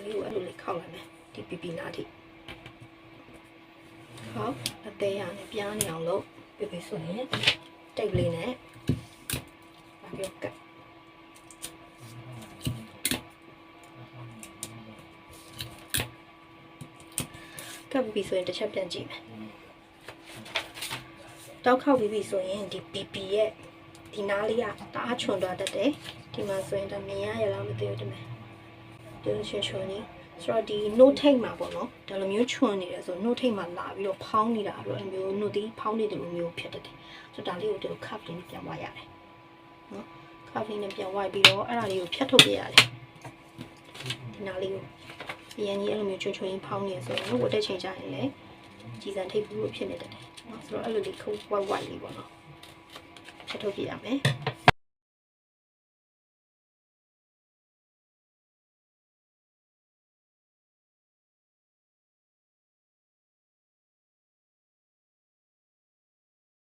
လေးကိုအဲ့လိုလေးခောက်လိုက်မယ်ဒီပီပီနာထိခောက်အသေးရနဲ့ပြားနေအောင်လို့ပီပီဆိုရင်တိတ်လေးနဲ့ဘာပြောကကပ်ပြီးဆိုရင်တစ်ချက်ပြန်ကြည့်မယ်တောက်ခောက်ပြီးဆိုရင်ဒီပီပီရဲ့ဒီနားလေးကတအားချွန်သွားတတ်တယ်ဒီမှာဆိုရင်ဒါမြင်ရရလားမသိဘူးဒီမှာဒီလိုချွန်နေဆိုတော့ဒီ note ထိတ်မှာပေါ့နော်ဒါလိုမျိုးချွန်နေတယ်ဆို note ထိတ်မှာလာပြီးတော့ဖောင်းနေတာတော့အဲ့မျိုး note ဒီဖောင်းနေတယ်လိုမျိုးဖြစ်တတ်တယ်ဆိုတော့ဒါလေးကိုဒီလို cup လေးနဲ့ပြန်ဝါရတယ်နော် cup လေးနဲ့ပြန်ဝါပြီးတော့အဲ့ဒါလေးကိုဖြတ်ထုတ်ပြရတယ်ဒီနားလေးကိုအရင်ကြီးအဲ့လိုမျိုးချွန်ချွန်ဖောင်းနေဆိုတော့ဝတ်တဲ့ချိန်ကျရင်လည်းကြီးစံထိတ်ဘူးလို့ဖြစ်နေတတ်တယ်နော်ဆိုတော့အဲ့လိုလေးခုဝိုက်လေးပေါ့နော်ဖြတ်ထုတ်ပြရမယ်